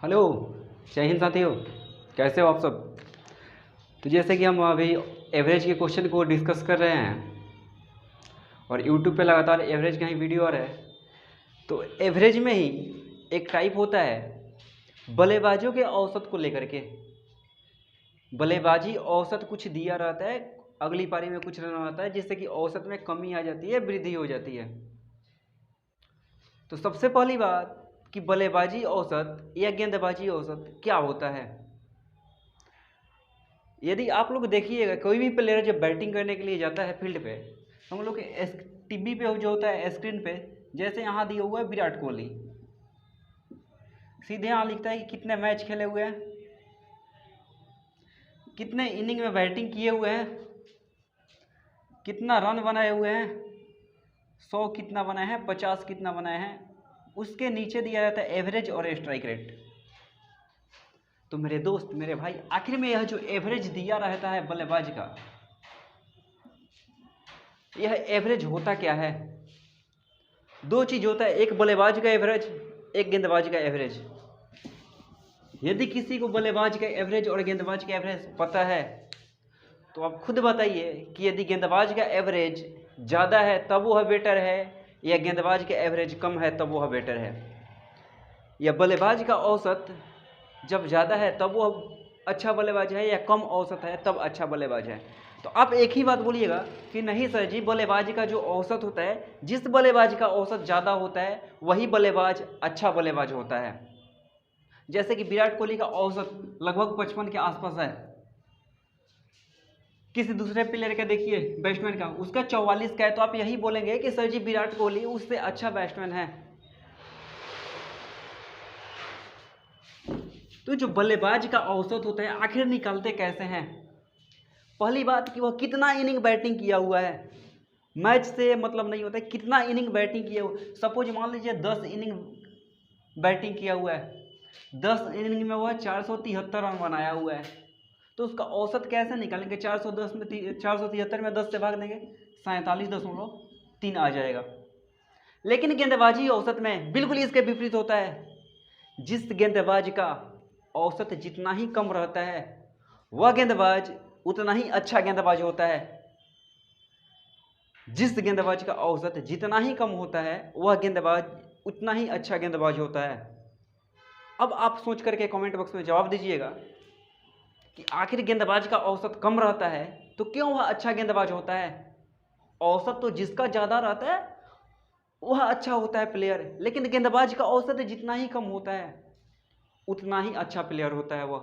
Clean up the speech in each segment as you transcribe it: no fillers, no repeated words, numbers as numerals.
Hello. जय हिंद साथियों, कैसे हो आप सब। तो जैसे कि हम अभी एवरेज के क्वेश्चन को डिस्कस कर रहे हैं और यूट्यूब पे लगातार एवरेज का ही वीडियो आ रहा है। तो एवरेज में ही एक टाइप होता है बल्लेबाजों के औसत को लेकर के। बल्लेबाजी औसत कुछ दिया रहता है, अगली पारी में कुछ रन आता है, जिससे कि औसत में कमी आ जाती है, वृद्धि हो जाती है। तो सबसे पहली बात कि बल्लेबाजी औसत या गेंदबाजी औसत क्या होता है। यदि आप लोग देखिएगा, कोई भी प्लेयर जब बैटिंग करने के लिए जाता है फील्ड पे, हम लोग के टीवी पे जो होता है स्क्रीन पे, जैसे यहाँ दिया हुआ है विराट कोहली, सीधे यहाँ लिखता है कि कितने मैच खेले हुए हैं, कितने इनिंग में बैटिंग किए हुए हैं, कितना रन बनाए हुए हैं, 100 कितना बनाए हैं, 50 कितना बनाए हैं। उसके नीचे दिया रहता है एवरेज और स्ट्राइक रेट। तो मेरे दोस्त, मेरे भाई, आखिर में यह जो एवरेज दिया रहता है बल्लेबाज का, यह एवरेज होता क्या है। दो चीज होता है, एक बल्लेबाज का एवरेज, एक गेंदबाज का एवरेज। यदि किसी को बल्लेबाज का एवरेज और गेंदबाज का एवरेज पता है तो आप खुद बताइए कि यदि गेंदबाज का एवरेज ज़्यादा है तब वह बेटर है, या गेंदबाज का एवरेज कम है तब वह बेटर है, या बल्लेबाज का औसत जब ज़्यादा है तब वह अच्छा बल्लेबाज है, या कम औसत है तब अच्छा बल्लेबाज है। तो आप एक ही बात बोलिएगा कि नहीं सर जी, बल्लेबाजी का जो औसत होता है, जिस बल्लेबाज का औसत ज़्यादा होता है वही बल्लेबाज अच्छा बल्लेबाज होता है। जैसे कि विराट कोहली का औसत लगभग 55 के आसपास है, किसी दूसरे प्लेयर का देखिए बैट्समैन का, उसका 44 का है, तो आप यही बोलेंगे कि सर जी विराट कोहली उससे अच्छा बैट्समैन है। तो जो बल्लेबाज का औसत होता है आखिर निकालते कैसे हैं। पहली बात कि वह कितना इनिंग बैटिंग किया हुआ है, मैच से मतलब नहीं होता है, कितना इनिंग बैटिंग किया हुआ। सपोज मान लीजिए 10 इनिंग बैटिंग किया हुआ है, 10 इनिंग में वह 473 रन बनाया हुआ है, तो उसका औसत कैसे निकालेंगे। 410 में 473 में 10 से भाग देंगे, 47.3 आ जाएगा। लेकिन गेंदबाजी औसत में बिल्कुल इसके विपरीत होता है। जिस गेंदबाज का औसत जितना ही कम रहता है वह गेंदबाज उतना ही अच्छा गेंदबाज होता है, जिस गेंदबाज का औसत जितना ही कम होता है वह गेंदबाज उतना ही अच्छा गेंदबाज होता है। अब आप सोच करके कमेंट बॉक्स में जवाब दीजिएगा कि आखिर गेंदबाज का औसत कम रहता है तो क्यों वह अच्छा गेंदबाज होता है। औसत तो जिसका ज़्यादा रहता है वह अच्छा होता है प्लेयर, लेकिन गेंदबाज का औसत जितना ही कम होता है उतना ही अच्छा प्लेयर होता है वह।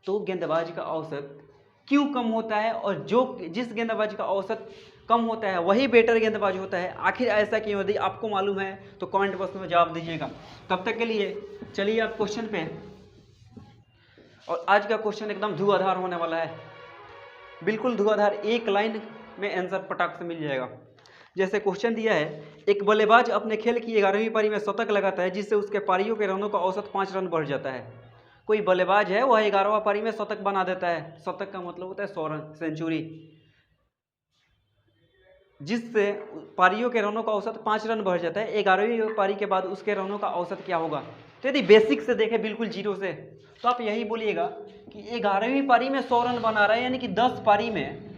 तो गेंदबाज का औसत क्यों कम होता है, और जिस गेंदबाज का औसत कम होता है वही बेटर गेंदबाज होता है, आखिर ऐसा क्यों। यदि आपको मालूम है तो कमेंट बॉक्स में जवाब दीजिएगा। तब तक के लिए चलिए आप क्वेश्चन पे, और आज का क्वेश्चन एकदम धुआंधार होने वाला है, बिल्कुल धुआंधार, एक लाइन में आंसर पटाख से मिल जाएगा। जैसे क्वेश्चन दिया है, एक बल्लेबाज अपने खेल की 11वीं पारी में शतक लगाता है जिससे उसके पारियों के रनों का औसत 5 रन बढ़ जाता है। कोई बल्लेबाज है वह 11वां पारी में शतक बना देता है, शतक का मतलब होता है 100 रन, सेंचुरी, जिससे पारियों के रनों का औसत 5 रन बढ़ जाता है। 11वीं पारी के बाद उसके रनों का औसत क्या होगा। तो यदि बेसिक से देखें, बिल्कुल जीरो से, तो आप यही बोलिएगा कि 11वीं पारी में 100 रन बना रहा है, यानी कि 10 पारी में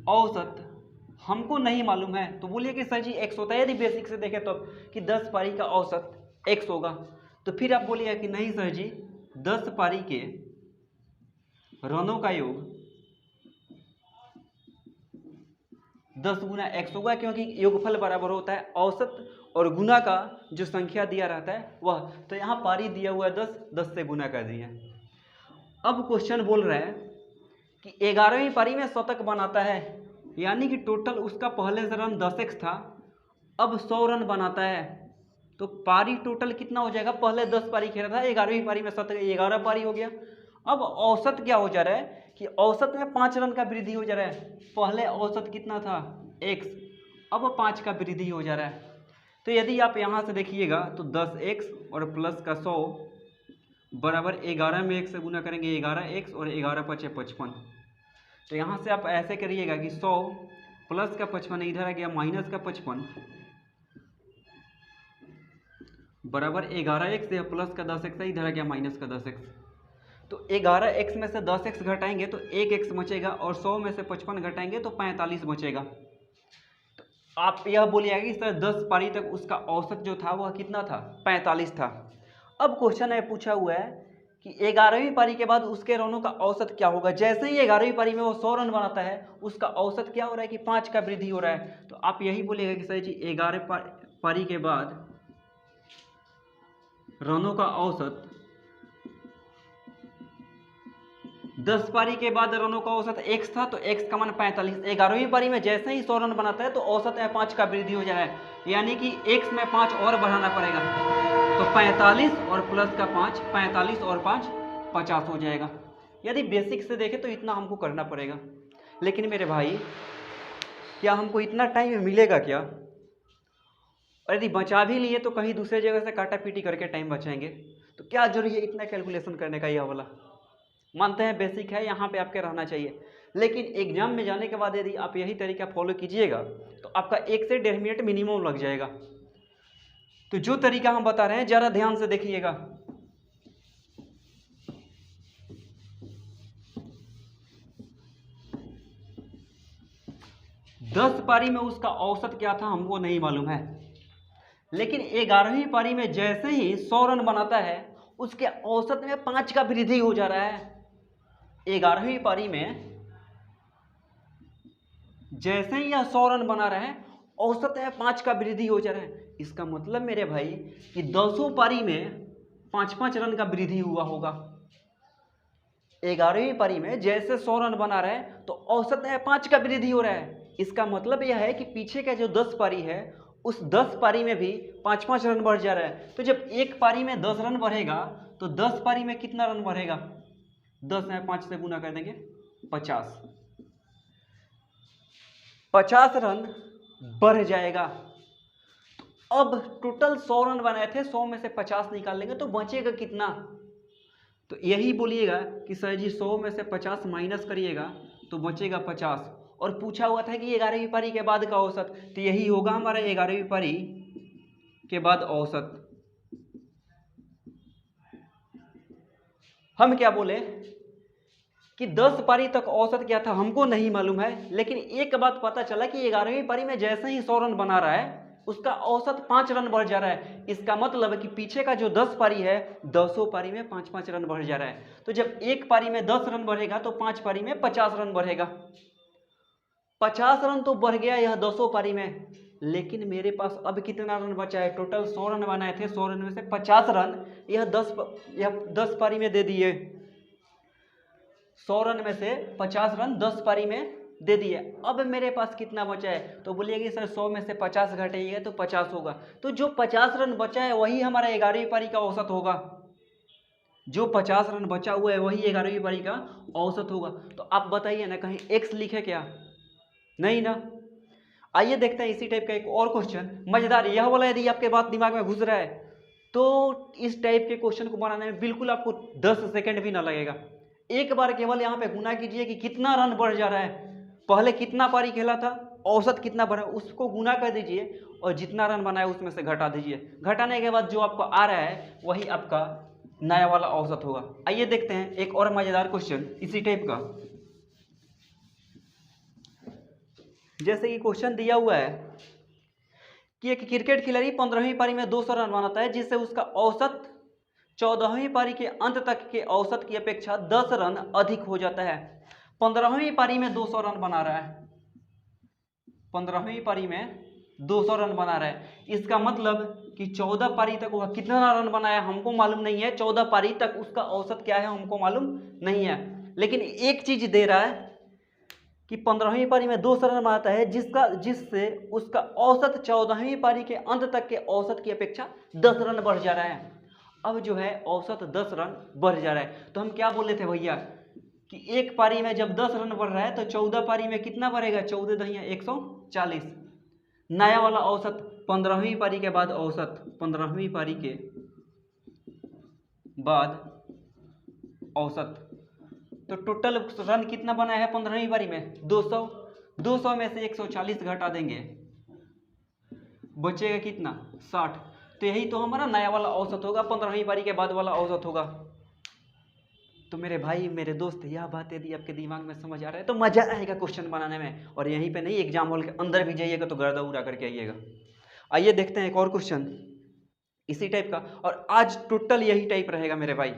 औसत हमको नहीं मालूम है, तो बोलिए कि सर जी एक्स होता है। यदि बेसिक से देखें तो कि 10 पारी का औसत एक्स होगा, तो फिर आप बोलिएगा कि नहीं सर जी 10 पारी के रनों का योग 10 गुना एक्स होगा, क्योंकि योगफल बराबर होता है औसत और गुना का जो संख्या दिया रहता है वह। तो यहाँ पारी दिया हुआ है 10, 10 से गुना कर दिया। अब क्वेश्चन बोल रहा है कि 11वीं पारी में शतक बनाता है, यानी कि टोटल उसका पहले से रन 10x था, अब 100 रन बनाता है, तो पारी टोटल कितना हो जाएगा। पहले 10 पारी खेला था, 11वीं पारी में शतक, 11 पारी हो गया। अब औसत क्या हो जा रहा है कि औसत में 5 रन का वृद्धि हो जा रहा है। पहले औसत कितना था x, अब 5 का वृद्धि हो जा रहा है। तो यदि आप यहाँ से देखिएगा तो 10x और प्लस का 100 बराबर 11 में 1 से गुना करेंगे 11x, और 11 × 5 = 55। तो यहाँ से आप ऐसे करिएगा कि 100 प्लस का 55 इधर आ गया माइनस का 55 बराबर 11x या प्लस का 10x है, इधर आ गया माइनस का 10x। तो 11x में से 10x घटाएंगे तो 1x बचेगा और 100 में से 55 घटाएंगे तो 45 बचेगा। तो आप यह बोलिएगा कि सर 10 पारी तक उसका औसत जो था वह कितना था, 45 था। अब क्वेश्चन है पूछा हुआ है कि 11वीं पारी के बाद उसके रनों का औसत क्या होगा। जैसे ही 11वीं पारी में वो 100 रन बनाता है उसका औसत क्या हो रहा है कि 5 का वृद्धि हो रहा है। तो आप यही बोलिएगा कि सर जी 11 पारी के बाद रनों का औसत 10 पारी के बाद रनों का औसत x था तो x का मान 45। 11वीं पारी में जैसे ही 100 रन बनाता है तो औसत है 5 का वृद्धि हो जा रहा है, यानी कि x में 5 और बढ़ाना पड़ेगा। तो 45 और प्लस का 5, 45 और 5 50 हो जाएगा। यदि बेसिक से देखें तो इतना हमको करना पड़ेगा। लेकिन मेरे भाई क्या हमको इतना टाइम मिलेगा क्या? और यदि बचा भी लिए तो कहीं दूसरे जगह से काटा पीटी करके टाइम बचाएंगे, तो क्या जरूरी है इतना कैलकुलेशन करने का? यह वाला मानते हैं बेसिक है, यहाँ पे आपके रहना चाहिए। लेकिन एग्जाम में जाने के बाद यदि आप यही तरीका फॉलो कीजिएगा तो आपका 1 से 1.5 मिनट मिनिमम लग जाएगा। तो जो तरीका हम बता रहे हैं जरा ध्यान से देखिएगा। दस पारी में उसका औसत क्या था हमको नहीं मालूम है, लेकिन 11वीं पारी में जैसे ही 100 रन बनाता है उसके औसत में 5 का वृद्धि हो जा रहा है। 11वीं पारी में जैसे ही यह 100 रन बना रहा है औसत है 5 का वृद्धि हो जा रहा है। इसका मतलब मेरे भाई कि 200 पारी में 5-5 रन का वृद्धि हुआ होगा। 11वीं पारी में जैसे 100 रन बना रहा है तो औसत है 5 का वृद्धि हो रहा है। इसका मतलब यह है कि पीछे का जो 10 पारी है उस 10 पारी में भी 5-5 रन बढ़ जा रहा है। तो जब एक पारी में 10 रन बढ़ेगा तो 10 पारी में कितना रन बढ़ेगा? 10 में 5 से गुना कर देंगे 50 रन बढ़ जाएगा। तो अब टोटल 100 रन बनाए थे, 100 में से 50 निकाल लेंगे तो बचेगा कितना? तो यही बोलिएगा कि सर जी 100 में से 50 माइनस करिएगा तो बचेगा 50। और पूछा हुआ था कि 11वीं पारी के बाद का औसत, तो यही होगा हमारा 11वीं पारी के बाद औसत। हम क्या बोले कि 10 पारी तक औसत क्या था हमको नहीं मालूम है, लेकिन एक बात पता चला कि 11वीं पारी में जैसे ही 100 रन बना रहा है उसका औसत 5 रन बढ़ जा रहा है। इसका मतलब है कि पीछे का जो 10 पारी है 200 पारी में 5-5 रन बढ़ जा रहा है। तो जब एक पारी में 10 रन बढ़ेगा तो 5 पारी में 50 रन बढ़ेगा। 50 रन तो बढ़ गया यह 200 पारी में, लेकिन मेरे पास अब कितना रन बचा है? टोटल 100 रन बनाए थे, 100 रन में से 50 रन यह 10 पारी में दे दिए। 100 रन में से 50 रन 10 पारी में दे दिए। अब मेरे पास कितना बचा है? तो बोलिएगा सर 100 में से 50 घटाइएगा तो 50 होगा। तो जो 50 रन बचा है वही हमारा 11वीं पारी का औसत होगा। जो 50 रन बचा हुआ है वही 11वीं पारी का औसत होगा। तो आप बताइए ना, कहीं x लिखे क्या? नहीं ना। आइए देखते हैं इसी टाइप का एक और क्वेश्चन मजेदार। यह वाला यदि आपके बात दिमाग में घुस रहा है तो इस टाइप के क्वेश्चन को बनाने में बिल्कुल आपको 10 सेकंड भी ना लगेगा। एक बार केवल यहाँ पे गुना कीजिए कि कितना रन बढ़ जा रहा है। पहले कितना पारी खेला था, औसत कितना बढ़ा, उसको गुना कर दीजिए और जितना रन बनाया उसमें से घटा दीजिए। घटाने के बाद जो आपको आ रहा है वही आपका नया वाला औसत होगा। आइए देखते हैं एक और मजेदार क्वेश्चन इसी टाइप का। जैसे कि क्वेश्चन दिया हुआ है कि एक क्रिकेट खिलाड़ी 15वीं पारी में 200 रन बनाता है जिससे उसका औसत 14वीं पारी के अंत तक के औसत की अपेक्षा 10 रन अधिक हो जाता है। 15वीं पारी में 200 रन बना रहा है, 15वीं पारी में 200 रन बना रहा है। इसका मतलब कि 14 पारी तक वह कितना रन बनाया हमको मालूम नहीं है। 14 पारी तक उसका औसत क्या है हमको मालूम नहीं है, लेकिन एक चीज दे रहा है कि 15वीं पारी में 200 रन बनाता है जिससे उसका औसत 14वीं पारी के अंत तक के औसत की अपेक्षा 10 रन बढ़ जा रहा है। अब जो है औसत 10 रन बढ़ जा रहा है। तो हम क्या बोले थे भैया कि एक पारी में जब 10 रन बढ़ रहा है तो 14 पारी में कितना बढ़ेगा? 14 दहिया 140। नया वाला औसत 15वीं पारी के बाद औसत, 15वीं पारी के बाद औसत। तो टोटल रन कितना बना है 15वीं पारी में? 200। 200 में से 140 घटा देंगे, बचेगा कितना? 60। तो यही तो हमारा नया वाला औसत होगा, 15वीं पारी के बाद वाला औसत होगा। तो मेरे भाई मेरे दोस्त, यह बात यदि आपके दिमाग में समझ आ रहा है तो मजा आएगा क्वेश्चन बनाने में, और यहीं पे नहीं एग्जाम हॉल के अंदर भी जाइएगा तो गर्दा उड़ा करके आइएगा। आइए देखते हैं एक और क्वेश्चन इसी टाइप का, और आज टोटल यही टाइप रहेगा मेरे भाई,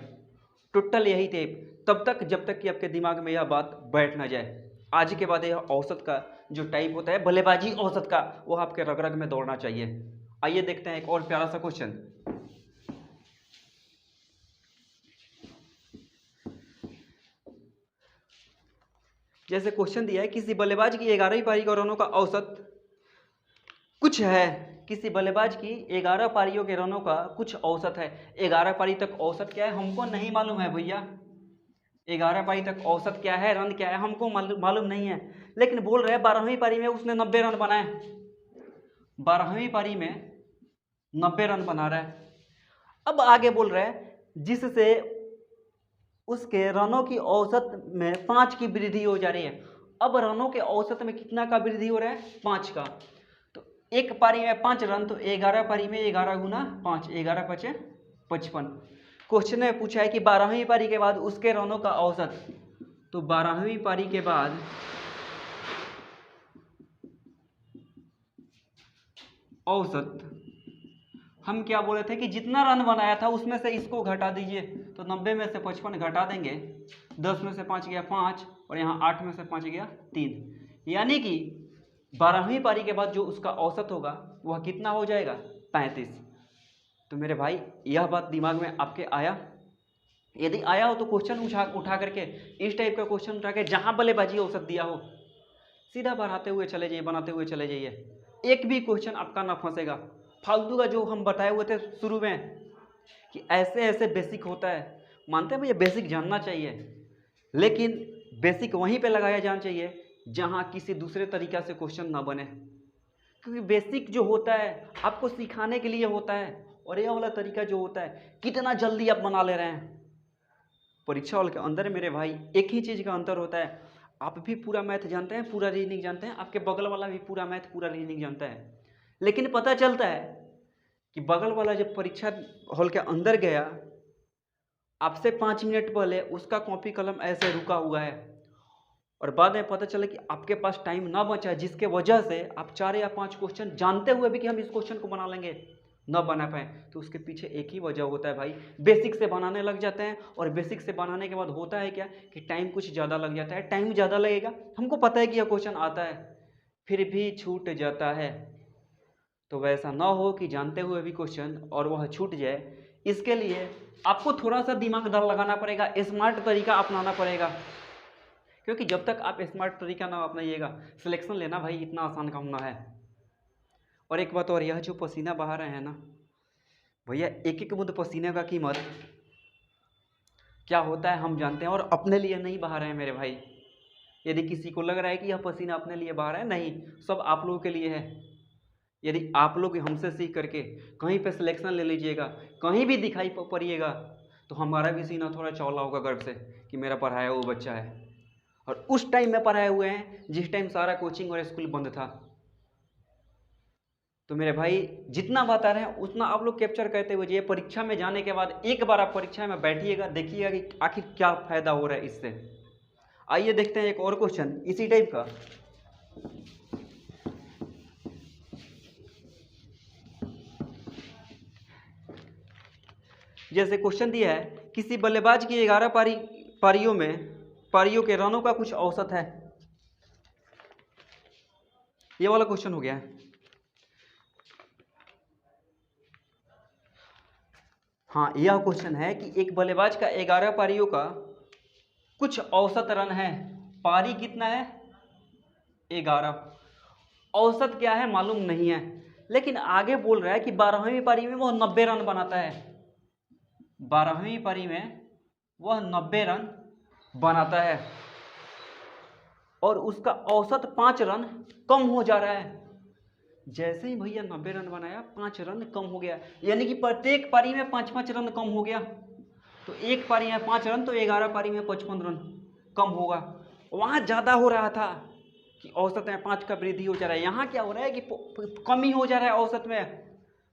टोटल यही टाइप, तब तक जब तक कि आपके दिमाग में यह बात बैठ ना जाए। आज के बाद यह औसत का जो टाइप होता है, बल्लेबाजी औसत का, वो आपके रग रग में दौड़ना चाहिए। आइए देखते हैं एक और प्यारा सा क्वेश्चन। जैसे क्वेश्चन दिया है, किसी बल्लेबाज की 11वीं पारी के रनों का औसत कुछ है, किसी बल्लेबाज की 11 पारियों के रनों का कुछ औसत है। 11 पारी तक औसत क्या है हमको नहीं मालूम है भैया, 11 पारी तक औसत क्या है, रन क्या है हमको मालूम नहीं है, लेकिन बोल रहे हैं 12वीं पारी में उसने 90 रन बनाए, 12वीं पारी में 90 रन बना रहा है। अब आगे बोल रहे हैं जिससे उसके रनों की औसत में 5 की वृद्धि हो जा रही है। अब रनों के औसत में कितना का वृद्धि हो रहा है? 5 का। तो एक पारी में 5 रन, तो 11 पारी में 11 गुना 5, 11 5 55। क्वेश्चन में पूछा है कि 12वीं पारी के बाद उसके रनों का औसत, तो 12वीं पारी के बाद औसत हम क्या बोले थे कि जितना रन बनाया था उसमें से इसको घटा दीजिए, तो 90 में से 55 घटा देंगे, 10 में से 5 गया 5, और यहाँ 8 में से 5 गया 3, यानी कि 12वीं पारी के बाद जो उसका औसत होगा वह कितना हो जाएगा? 35। तो मेरे भाई यह बात दिमाग में आपके आया? यदि आया हो तो क्वेश्चन उठा करके, इस टाइप का क्वेश्चन उठा के जहाँ बल्लेबाजी औसत दिया हो सीधा बढ़ाते हुए चले जाइए, बनाते हुए चले जाइए, एक भी क्वेश्चन आपका ना फंसेगा। फालतू का जो हम बताए हुए थे शुरू में कि ऐसे ऐसे बेसिक होता है, मानते हैं भैया बेसिक जानना चाहिए, लेकिन बेसिक वहीं पे लगाया जाना चाहिए जहां किसी दूसरे तरीका से क्वेश्चन ना बने, क्योंकि बेसिक जो होता है आपको सिखाने के लिए होता है, और यह वाला तरीका जो होता है कितना जल्दी आप बना ले रहे हैं। परीक्षा हॉल के अंदर मेरे भाई एक ही चीज़ का अंतर होता है, आप भी पूरा मैथ जानते हैं, पूरा रीजनिंग जानते हैं, आपके बगल वाला भी पूरा मैथ पूरा रीजनिंग जानता है, लेकिन पता चलता है कि बगल वाला जब परीक्षा हॉल के अंदर गया, आपसे 5 मिनट पहले उसका कॉपी कलम ऐसे रुका हुआ है, और बाद में पता चला कि आपके पास टाइम ना बचा है, जिसके वजह से आप 4 या 5 क्वेश्चन जानते हुए भी कि हम इस क्वेश्चन को बना लेंगे ना बना पाए। तो उसके पीछे एक ही वजह होता है भाई, बेसिक से बनाने लग जाते हैं, और बेसिक से बनाने के बाद होता है क्या कि टाइम कुछ ज़्यादा लग जाता है। टाइम ज़्यादा लगेगा, हमको पता है कि यह क्वेश्चन आता है, फिर भी छूट जाता है। तो वैसा ना हो कि जानते हुए भी क्वेश्चन और वह छूट जाए, इसके लिए आपको थोड़ा सा दिमाग दर लगाना पड़ेगा, स्मार्ट तरीका अपनाना पड़ेगा, क्योंकि जब तक आप स्मार्ट तरीका ना अपनाइएगा, सिलेक्शन लेना भाई इतना आसान काम ना है। और एक बात और, यह जो पसीना बहा रहे हैं ना भैया, एक एक बूंद पसीने का कीमत क्या होता है हम जानते हैं, और अपने लिए नहीं बहा रहे हैं मेरे भाई। यदि किसी को लग रहा है कि यह पसीना अपने लिए बहा रहा है, नहीं, सब आप लोगों के लिए है। यदि आप लोग हमसे सीख करके कहीं पे सिलेक्शन ले लीजिएगा, कहीं भी दिखाई पड़िएगा, तो हमारा भी सीना थोड़ा चौला होगा गर्व से कि मेरा पढ़ाया वो बच्चा है, और उस टाइम में पढ़ाए हुए हैं जिस टाइम सारा कोचिंग और स्कूल बंद था। तो मेरे भाई जितना बता रहे हैं उतना आप लोग कैप्चर करते हुए जाइए। परीक्षा में जाने के बाद एक बार आप परीक्षा में बैठिएगा, देखिएगा कि आखिर क्या फायदा हो रहा है इससे। आइए देखते हैं एक और क्वेश्चन इसी टाइप का। जैसे क्वेश्चन दिया है, किसी बल्लेबाज की 11 पारियों के रनों का कुछ औसत है। ये वाला क्वेश्चन हो गया है। हाँ, यह क्वेश्चन है कि एक बल्लेबाज का 11 पारियों का कुछ औसत रन है। पारी कितना है? 11। औसत क्या है मालूम नहीं है, लेकिन आगे बोल रहा है कि 12वीं पारी में वह 90 रन बनाता है। 12वीं पारी में वह 90 रन बनाता है, और उसका औसत 5 रन कम हो जा रहा है। जैसे ही भैया 90 रन बनाया, 5 रन कम हो गया, यानी कि प्रत्येक पारी में 5-5 रन कम हो गया। तो एक पारी में 5 रन, तो 11 पारी में 55 रन कम होगा। वहाँ ज़्यादा हो रहा था कि औसत में 5 का वृद्धि हो जा रहा है। यहाँ क्या हो रहा है कि कमी हो जा रहा है, औसत में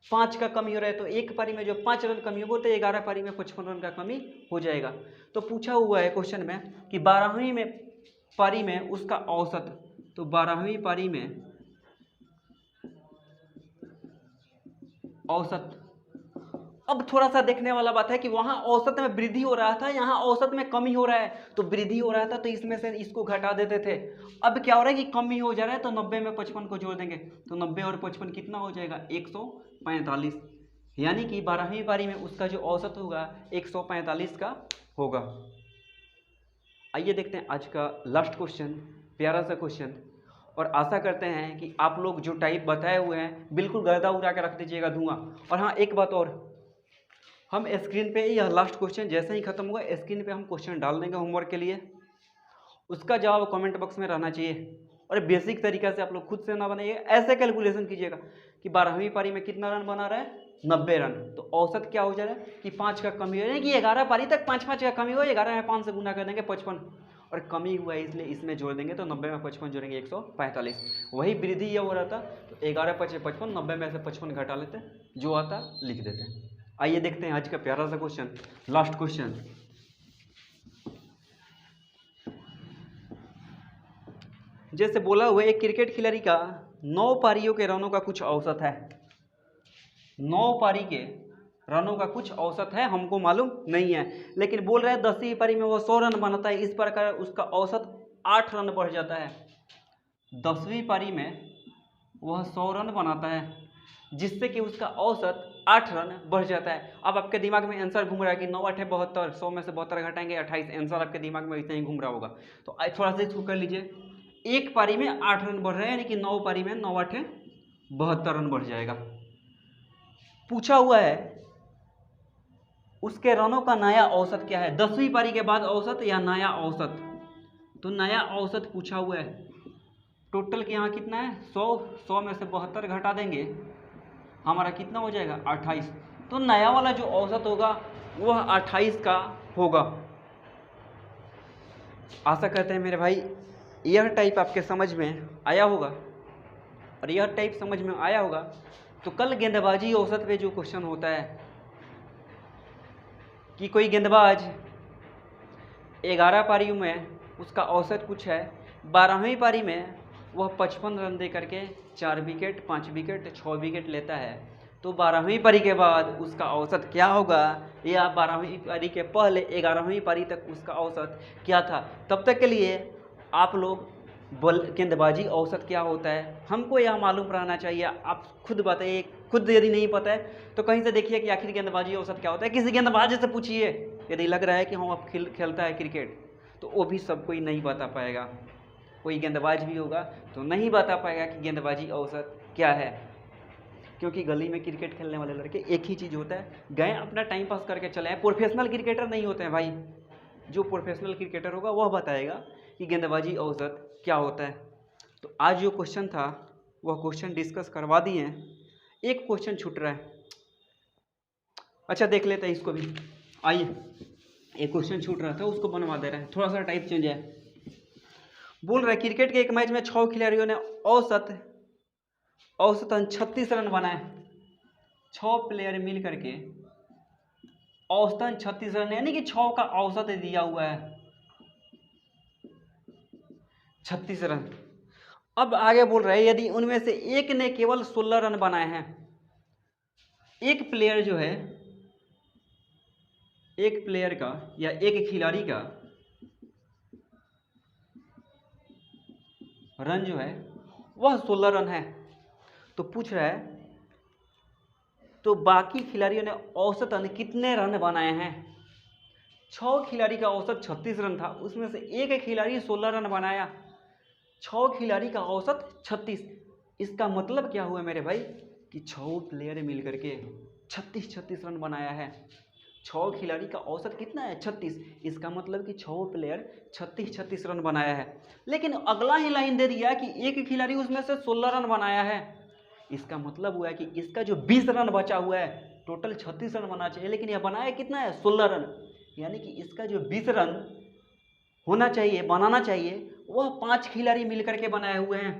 5 का कमी हो रहा है। तो एक पारी में जो 5 रन कमी होगा तो 11 पारी में 55 रन का कमी हो जाएगा। तो पूछा हुआ है क्वेश्चन में कि 12वीं में पारी में उसका औसत, तो 12वीं पारी में औसत। अब थोड़ा सा देखने वाला बात है कि वहां औसत में वृद्धि हो रहा था, यहाँ औसत में कमी हो रहा है। तो वृद्धि हो रहा था तो इसमें से इसको घटा देते थे। अब क्या हो रहा है कि कमी हो जा रहा है, तो 90 में 55 को जोड़ देंगे तो 90 और 55 कितना हो जाएगा, 145। यानी कि 12वीं पारी में उसका जो औसत होगा 145 का होगा। आइए देखते हैं आज का लास्ट क्वेश्चन, प्यारा सा क्वेश्चन। और आशा करते हैं कि आप लोग जो टाइप बताए हुए हैं बिल्कुल गर्दा उड़ा के रख दीजिएगा, धुआं। और हाँ, एक बात और, हम स्क्रीन पे यह लास्ट क्वेश्चन जैसे ही खत्म हुआ स्क्रीन पे हम क्वेश्चन डाल देंगे होमवर्क के लिए, उसका जवाब कमेंट बॉक्स में रहना चाहिए। और बेसिक तरीका से आप लोग खुद से ना बनाइए, ऐसे कैलकुलेशन कीजिएगा कि 12वीं पारी में कितना रन बना रहा है, 90 रन। तो औसत क्या हो जा रहा है कि 5 का कमी हो रहा है, कि 11 पारी तक 5-5 का कमी हो, 11 में 5 से गुना कर देंगे 55, और कमी हुआ है इसलिए इसमें जोड़ देंगे तो 90 में 55 जोड़ेंगे 145। वही वृद्धि ये हो रहा था, तो 11 5 55, 90 में से 55 घटा लेते, जो आता लिख देते हैं। आइए देखते हैं आज का प्यारा सा क्वेश्चन, लास्ट क्वेश्चन। जैसे बोला हुआ एक क्रिकेट खिलाड़ी का 9 पारियों के रनों का कुछ औसत है, 9 पारी के रनों का कुछ औसत है, हमको मालूम नहीं है, लेकिन बोल रहे हैं 10वीं पारी में वो 100 रन बनाता है, इस प्रकार उसका औसत 8 रन बढ़ जाता है। 10वीं पारी में वह 100 रन बनाता है, जिससे कि उसका औसत 8 रन बढ़ जाता है। अब आपके दिमाग में आंसर घूम रहा है कि 9 8 72, 100 में से 72 घटाएंगे 28, आंसर आपके दिमाग में इतना ही घूम रहा होगा। तो थोड़ा सा इसको कर लीजिए, एक पारी में 8 रन बढ़ रहे हैं, यानी कि 9 पारी में 9 8 72 रन बढ़ जाएगा। पूछा हुआ है उसके रनों का नया औसत क्या है, 10वीं पारी के बाद औसत या नया औसत। तो नया औसत पूछा हुआ है, टोटल के यहाँ कितना है 100 में से 72 घटा देंगे, हमारा कितना हो जाएगा 28। तो नया वाला जो औसत होगा वह 28 का होगा। आशा करते हैं मेरे भाई यह टाइप आपके समझ में आया होगा, और यह टाइप समझ में आया होगा तो कल गेंदबाजी औसत पे जो क्वेश्चन होता है कि कोई गेंदबाज 11 पारियों में उसका औसत कुछ है, 12वीं पारी में वह 55 रन दे करके 4 विकेट 5 विकेट 6 विकेट लेता है, तो 12वीं पारी के बाद उसका औसत क्या होगा, या 12वीं पारी के पहले 11वीं पारी तक उसका औसत क्या था। तब तक के लिए आप लोग गेंदबाजी औसत क्या होता है हमको यह मालूम रहना चाहिए। आप खुद बताइए, खुद यदि नहीं पता है तो कहीं से देखिए कि आखिर गेंदबाजी औसत क्या होता है, किसी गेंदबाज से पूछिए। यदि लग रहा है कि हाँ अब खेलता है क्रिकेट, तो वो भी सब कोई नहीं बता पाएगा। कोई गेंदबाज भी होगा तो नहीं बता पाएगा कि गेंदबाजी औसत क्या है, क्योंकि गली में क्रिकेट खेलने वाले लड़के एक ही चीज़ होता है, गए अपना टाइम पास करके चले हैं। प्रोफेशनल क्रिकेटर नहीं होते हैं भाई, जो प्रोफेशनल क्रिकेटर होगा वह बताएगा कि गेंदबाजी औसत क्या होता है। तो आज जो क्वेश्चन था वह क्वेश्चन डिस्कस करवा दिए हैं, एक क्वेश्चन छूट रहा है, अच्छा देख लेते हैं इसको भी। आइए, एक क्वेश्चन छूट रहा था उसको बनवा दे रहे हैं, थोड़ा सा टाइप चेंज है। बोल रहा है क्रिकेट के एक मैच में 6 खिलाड़ियों ने औसतन 36 रन बनाए, 6 प्लेयर मिल करके औसतन 36 रन, यानी कि 6 का औसत दिया हुआ है 36 रन। अब आगे बोल रहे हैं यदि उनमें से एक ने केवल 16 रन बनाए हैं, एक प्लेयर जो है, एक प्लेयर का या एक खिलाड़ी का रन जो है वह 16 रन है, तो पूछ रहा है तो बाकी खिलाड़ियों ने औसतन कितने रन बनाए हैं। 6 खिलाड़ी का औसत 36 रन था, उसमें से एक खिलाड़ी 16 रन बनाया, 6 खिलाड़ी का औसत 36। इसका मतलब क्या हुआ मेरे भाई कि 6 प्लेयर मिल करके 36 रन बनाया है। 6 खिलाड़ी का औसत कितना है 36, इसका मतलब कि 6 प्लेयर 36 रन बनाया है। लेकिन अगला ही लाइन दे दिया कि एक खिलाड़ी उसमें से 16 रन बनाया है, इसका मतलब हुआ है कि इसका जो 20 रन बचा हुआ है, टोटल 36 रन बना चाहिए, लेकिन यह बनाया कितना है 16 रन, यानी कि इसका जो 20 रन होना चाहिए, बनाना चाहिए, वह 5 खिलाड़ी मिलकर के बनाए हुए हैं।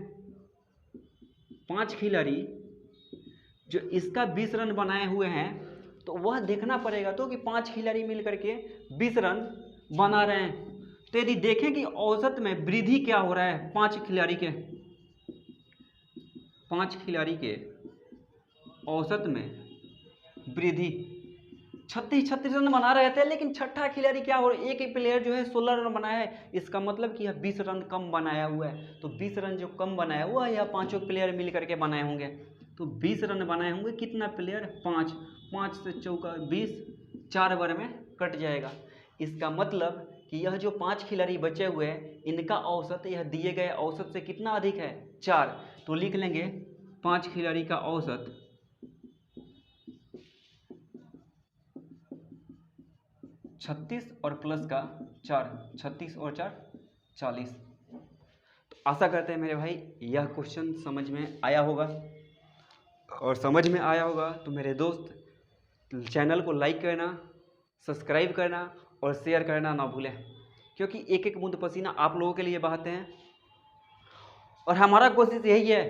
5 खिलाड़ी जो इसका 20 रन बनाए हुए हैं, तो वह देखना पड़ेगा तो कि 5 खिलाड़ी मिलकर के 20 रन बना रहे हैं। तो यदि देखें कि औसत में वृद्धि क्या हो रहा है 5 खिलाड़ी के औसत में वृद्धि 36 रन बना रहे थे, लेकिन छठा खिलाड़ी क्या हो रहा है, एक ही प्लेयर जो है 16 रन बनाया है। इसका मतलब कि यह 20 रन कम बनाया हुआ है। तो 20 रन जो कम बनाया हुआ है, यह पांचों प्लेयर मिल करके बनाए होंगे। तो 20 रन बनाए होंगे, कितना प्लेयर, 5 से चौका 20, 4 ओवर में कट जाएगा। इसका मतलब कि यह जो 5 खिलाड़ी बचे हुए हैं, इनका औसत यह दिए गए औसत से कितना अधिक है, 4। तो लिख लेंगे 5 खिलाड़ी का औसत 36 और प्लस का 4, 36 और 4 40। तो आशा करते हैं मेरे भाई यह क्वेश्चन समझ में आया होगा, और समझ में आया होगा तो मेरे दोस्त चैनल को लाइक करना, सब्सक्राइब करना और शेयर करना ना भूलें, क्योंकि एक एक बूंद पसीना आप लोगों के लिए बहाते हैं। और हमारा कोशिश यही है।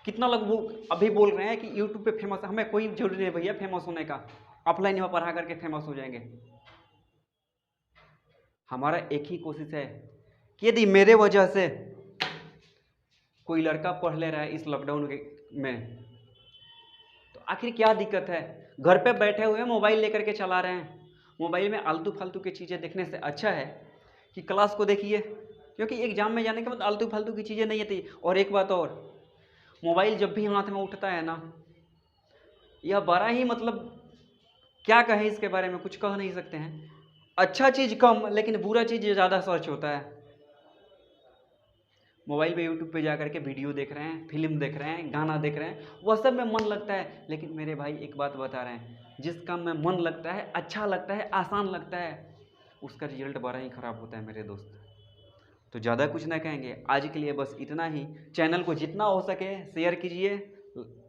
कितना लोग अभी बोल रहे हैं कि यूट्यूब पे फेमस, हमें कोई जरूरी नहीं भैया फेमस होने का, ऑफलाइन में पढ़ा करके फेमस हो जाएंगे। हमारा एक ही कोशिश है कि यदि मेरे वजह से कोई लड़का पढ़ ले रहा है इस लॉकडाउन में, तो आखिर क्या दिक्कत है। घर पे बैठे हुए मोबाइल लेकर के चला रहे हैं। मोबाइल में आलतू फालतू की चीज़ें देखने से अच्छा है कि क्लास को देखिए, क्योंकि एग्जाम में जाने के बाद आलतू फालतू की चीज़ें नहीं आती। और एक बात और, मोबाइल जब भी हाथ में उठता है ना, यह बड़ा ही मतलब क्या कहें इसके बारे में, कुछ कह नहीं सकते हैं। अच्छा चीज़ कम, लेकिन बुरा चीज़ ज़्यादा सर्च होता है। मोबाइल पे यूट्यूब पे जा करके वीडियो देख रहे हैं, फिल्म देख रहे हैं, गाना देख रहे हैं, वह सब में मन लगता है। लेकिन मेरे भाई एक बात बता रहे हैं, जिस काम में मन लगता है, अच्छा लगता है, आसान लगता है, उसका रिजल्ट बड़ा ही ख़राब होता है मेरे दोस्त। तो ज़्यादा कुछ ना कहेंगे, आज के लिए बस इतना ही। चैनल को जितना हो सके शेयर कीजिए,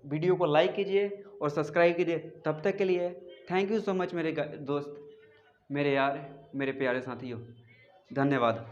वीडियो को लाइक कीजिए और सब्सक्राइब कीजिए। तब तक के लिए थैंक यू सो मच मेरे दोस्त, मेरे यार, मेरे प्यारे साथियों, धन्यवाद।